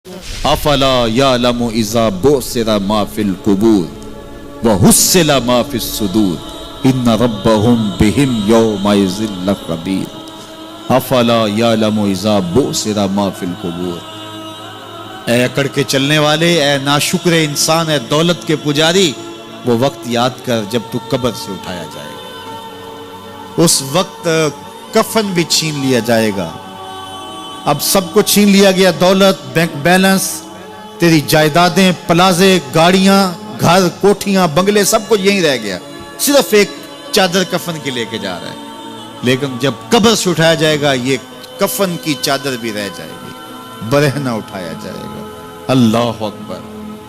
افلا یعلم اذا بعثر ما فی القبور وحصل ما فی الصدور ان ربهم بهم یومئذ لخبیر افلا یعلم اذا بعثر ما فی القبور۔ اے اکڑ کے چلنے والے، اے ناشکر انسان، اے دولت کے پجاری، وہ وقت یاد کر جب تو قبر سے اٹھایا جائے گا۔ اس وقت کفن بھی چھین لیا جائے گا۔ اب سب کو چھین لیا گیا، دولت، بینک بیلنس، تیری جائیدادیں، پلازے، گاڑیاں، گھر، کوٹھیاں، بنگلے، سب کچھ یہیں رہ گیا، صرف ایک چادر کفن کے لے کے جا رہا ہے۔ لیکن جب قبر سے اٹھایا جائے گا یہ کفن کی چادر بھی رہ جائے گی، برہنہ اٹھایا جائے گا۔ اللہ اکبر!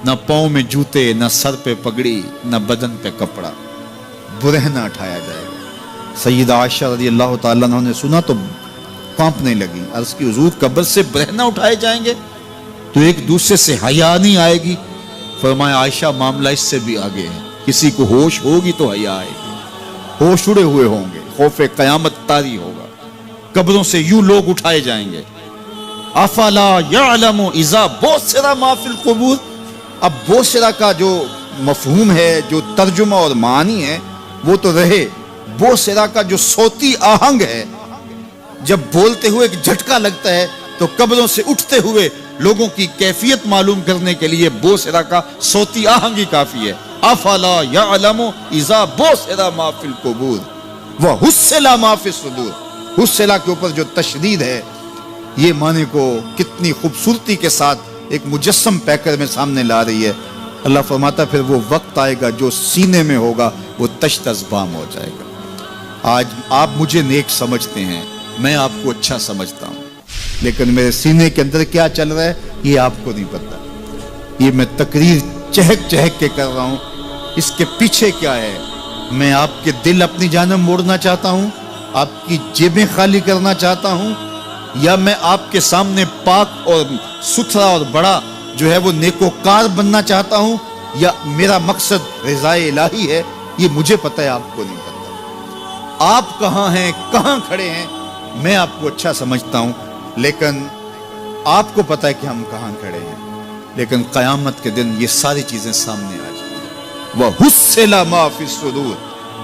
نہ پاؤں میں جوتے، نہ سر پہ پگڑی، نہ بدن پہ کپڑا، برہنہ اٹھایا جائے گا۔ سیدہ عائشہ رضی اللہ تعالیٰ عنہ نے سنا تو کانپنے لگی، عرض کی حضور قبر سے برہنہ اٹھائے جائیں گے تو ایک دوسرے سے حیا نہیں آئے گی؟ فرمایا عائشہ معاملہ اس سے بھی آگے ہے، کسی کو ہوش ہوگی تو حیا آئے گی، ہوش اڑے ہوئے ہوں گے، خوف قیامت طاری ہوگا، قبروں سے یوں لوگ اٹھائے جائیں گے۔ افلا یعلم اذا بعثر ما فی القبور۔ اب بعثر کا جو مفہوم ہے، جو ترجمہ اور معنی ہے وہ تو رہے، بعثر کا جو صوتی آہنگ ہے، جب بولتے ہوئے ایک جھٹکا لگتا ہے تو قبروں سے اٹھتے ہوئے لوگوں کی کیفیت معلوم کرنے کے لیے بعثر کا صوتی آہنگ ہی کافی ہے۔ افلا یعلم اذا بعثر ما فی القبور وحصل ما فی الصدور۔ حصل کے اوپر جو تشدید ہے، یہ معنی کو کتنی خوبصورتی کے ساتھ ایک مجسم پیکر میں سامنے لا رہی ہے۔ اللہ فرماتا پھر وہ وقت آئے گا جو سینے میں ہوگا وہ تشت ازبام ہو جائے گا۔ آج آپ مجھے نیک سمجھتے ہیں، میں آپ کو اچھا سمجھتا ہوں، لیکن میرے سینے کے اندر کیا چل رہا ہے یہ آپ کو نہیں پتا۔ یہ میں تقریر چہک چہک کے کر رہا ہوں، اس کے پیچھے کیا ہے؟ میں آپ کے دل اپنی جانب موڑنا چاہتا ہوں، آپ کی جیبیں خالی کرنا چاہتا ہوں، یا میں آپ کے سامنے پاک اور ستھرا اور بڑا جو ہے وہ نیکوکار بننا چاہتا ہوں، یا میرا مقصد رضائے الہی ہے؟ یہ مجھے پتہ ہے، آپ کو نہیں پتہ۔ آپ کہاں ہیں، کہاں کھڑے ہیں، میں آپ کو اچھا سمجھتا ہوں، لیکن آپ کو پتہ ہے کہ ہم کہاں کھڑے ہیں۔ لیکن قیامت کے دن یہ ساری چیزیں سامنے آ جائیں گی۔ وَحُصِّلَ مَا فِي الصُّدُورِ،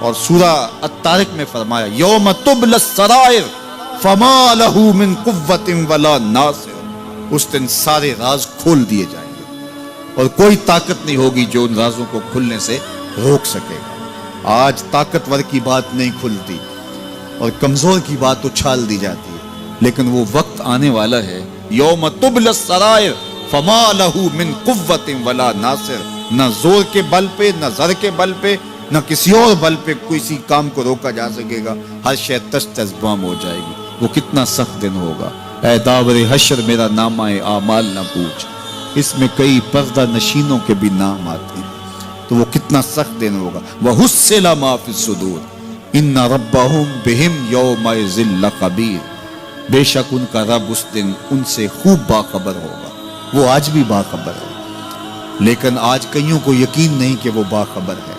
اور سورہ الطارق میں فرمایا یوم تبلی السرائر فما لہ من قوت ولا ناصر۔ اس دن سارے راز کھول دیے جائیں گے اور کوئی طاقت نہیں ہوگی جو ان رازوں کو کھلنے سے روک سکے گا۔ آج طاقتور کی بات نہیں کھلتی اور کمزور کی بات اچھال دی جاتی ہے، لیکن وہ وقت آنے والا ہے یوم تبلی السرائر فما لہ من قوت ولا ناصر۔ نہ زور کے بل پہ، نہ زر کے بل پہ، نہ کسی اور بل پہ کسی کام کو روکا جا سکے گا، ہر شے تشت ازبام ہو جائے گی۔ وہ کتنا سخت دن ہوگا۔ اے داور حشر میرا نامہ اعمال نہ پوچھ، اس میں کئی پردہ نشینوں کے بھی نام آتے ہیں، تو وہ کتنا سخت دن ہوگا۔ وَحُصِّلَ مَا فِي الصُّدُورِ إِنَّ رَبَّهُمْ بِهِمْ يَوْمَئِذٍ لَخَبِيرٌ۔ بے شک ان کا رب اس دن ان سے خوب باخبر ہوگا۔ وہ آج بھی باخبر ہے، لیکن آج کئیوں کو یقین نہیں کہ وہ باخبر ہے،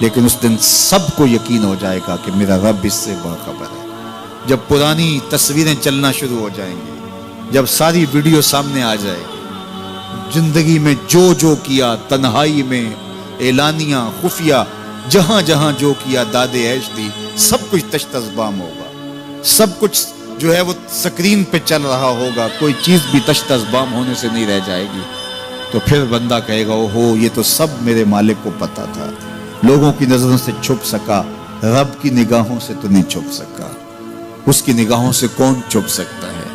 لیکن اس دن سب کو یقین ہو جائے گا کہ میرا رب اس سے باخبر ہے۔ جب پرانی تصویریں چلنا شروع ہو جائیں گی، جب ساری ویڈیو سامنے آ جائے گی، زندگی میں جو جو کیا، تنہائی میں، اعلانیہ، خفیہ، جہاں جہاں جو کیا، داد عیش دی، سب کچھ تشت ازبام ہوگا۔ سب کچھ جو ہے وہ سکرین پہ چل رہا ہوگا، کوئی چیز بھی تشت ازبام ہونے سے نہیں رہ جائے گی۔ تو پھر بندہ کہے گا اوہو یہ تو سب میرے مالک کو پتا تھا، لوگوں کی نظروں سے چھپ سکا، رب کی نگاہوں سے تو نہیں چھپ سکا۔ اس کی نگاہوں سے کون چھپ سکتا ہے؟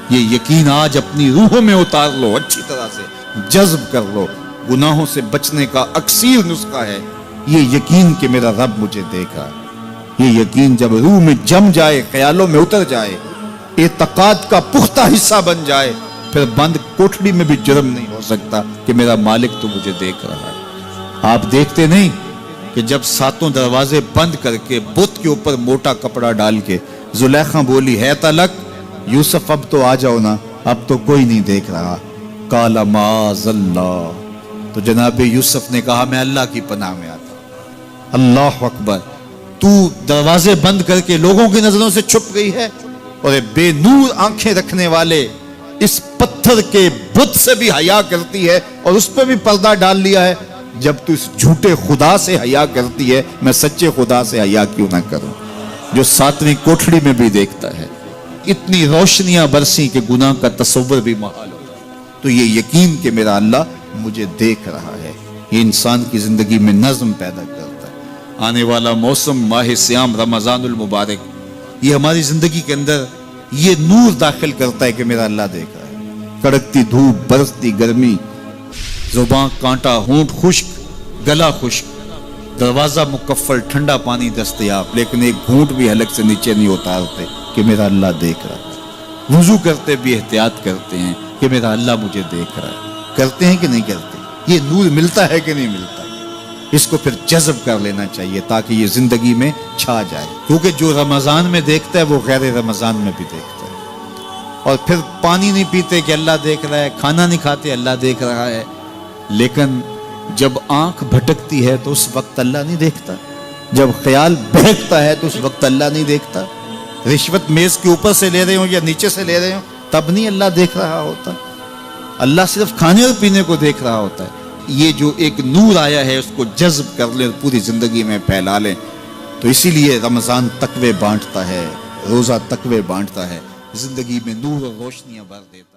یہ یقین آج اپنی روحوں میں اتار لو، اچھی طرح سے جذب کر لو۔ گناہوں سے بچنے کا اکثیر نسخہ ہے یہ یقین کہ میرا رب مجھے دیکھا۔ یہ یقین جب روح میں جم جائے، خیالوں میں اتر جائے، اعتقاد کا پختہ حصہ بن جائے، پھر بند کوٹھڑی میں بھی جرم نہیں ہو سکتا کہ میرا مالک تو مجھے دیکھ رہا ہے۔ آپ دیکھتے نہیں کہ جب ساتوں دروازے بند کر کے بت کے اوپر موٹا کپڑا ڈال کے زلیخا بولی ہے تلک یوسف اب تو آ جاؤ نا، اب تو کوئی نہیں دیکھ رہا، قال معاذ اللہ، تو جناب یوسف نے کہا میں اللہ کی پناہ میں آتا ہوں۔ اللہ اکبر! تو دروازے بند کر کے لوگوں کی نظروں سے چھپ گئی ہے، اور بے نور آنکھیں رکھنے والے اس پتھر کے بت سے بھی حیا کرتی ہے اور اس پہ بھی پردہ ڈال لیا ہے. جب تو اس جھوٹے خدا سے حیا کرتی ہے, میں سچے خدا سے حیا کیوں نہ کروں جو 7ویں کوٹھڑی میں بھی دیکھتا ہے. اتنی روشنیاں برسی کہ گناہ کا تصور بھی محال ہو. تو یہ یقین کہ میرا اللہ مجھے دیکھ رہا ہے, یہ انسان کی زندگی میں نظم پیدا کرتا ہے. آنے والا موسم ماہ سیام رمضان المبارک, یہ ہماری زندگی کے اندر یہ نور داخل کرتا ہے کہ میرا اللہ دیکھ رہا ہے. کڑکتی دھوپ, برستی گرمی, زباں کانٹا, ہونٹ خشک, گلا خشک, دروازہ مکفل, ٹھنڈا پانی دستیاب, لیکن ایک گھونٹ بھی حلق سے نیچے نہیں اتارتے کہ میرا اللہ دیکھ رہا ہے. وضو کرتے بھی احتیاط کرتے ہیں کہ میرا اللہ مجھے دیکھ رہا ہے. کرتے ہیں کہ نہیں کرتے؟ یہ نور ملتا ہے کہ نہیں ملتا؟ اس کو پھر جذب کر لینا چاہیے تاکہ یہ زندگی میں چھا جائے. کیونکہ جو رمضان میں دیکھتا ہے وہ غیر رمضان میں بھی دیکھتا ہے. اور پھر پانی نہیں پیتے کہ اللہ دیکھ رہا ہے, کھانا نہیں کھاتے اللہ دیکھ رہا ہے, لیکن جب آنکھ بھٹکتی ہے تو اس وقت اللہ نہیں دیکھتا. جب خیال بہکتا ہے تو اس وقت اللہ نہیں دیکھتا. رشوت میز کے اوپر سے لے رہے ہوں یا نیچے سے لے رہے ہوں تب نہیں اللہ دیکھ رہا ہوتا. اللہ صرف کھانے اور پینے کو دیکھ رہا ہوتا ہے. یہ جو ایک نور آیا ہے اس کو جذب کر لیں, پوری زندگی میں پھیلا لیں. تو اسی لیے رمضان تقوی بانٹتا ہے, روزہ تقوی بانٹتا ہے, زندگی میں نور اور روشنیاں بھر دیتا ہے.